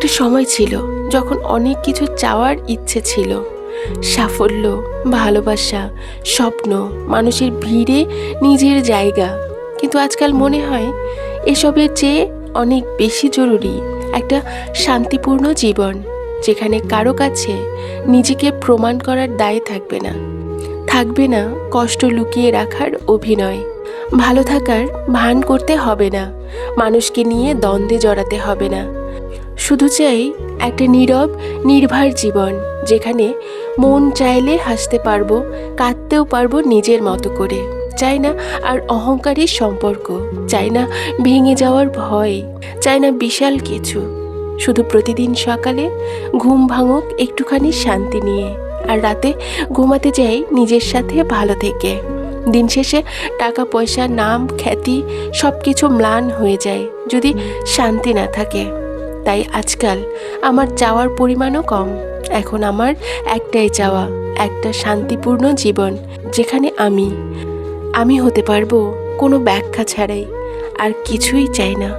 একটা সময় ছিল যখন অনেক কিছু চাওয়ার ইচ্ছে ছিল, সাফল্য, ভালোবাসা, স্বপ্ন, মানুষের ভিড়ে নিজের জায়গা। কিন্তু আজকাল মনে হয় এসবের চেয়ে অনেক বেশি জরুরি একটা শান্তিপূর্ণ জীবন, যেখানে কারো কাছে নিজেকে প্রমাণ করার দায় থাকবে না, থাকবে না কষ্ট লুকিয়ে রাখার অভিনয়, ভালো থাকার ভান করতে হবে না, মানুষকে নিয়ে দ্বন্দ্বে জড়াতে হবে না। শুধু চাই একটা নীরব নির্ভার জীবন, যেখানে মন চাইলে হাসতে পারবো, কাঁদতেও পারবো নিজের মতো করে। চাই না আর অহংকারের সম্পর্ক, চাই না ভেঙে যাওয়ার ভয়, চাই না বিশাল কিছু। শুধু প্রতিদিন সকালে ঘুম ভাঙুক একটুখানি শান্তি নিয়ে, আর রাতে ঘুমাতে যাই নিজের সাথে ভালো থেকে। দিন শেষে টাকা পয়সা, নাম, খ্যাতি সব কিছু ম্লান হয়ে যায় যদি শান্তি না থাকে। তাই আজকাল আমার চাওয়ার পরিমাণও কম। এখন আমার একটাই চাওয়া, একটা শান্তিপূর্ণ জীবন, যেখানে আমি হতে পারবো কোনো ব্যাখ্যা ছাড়াই। আর কিছুই চাই না।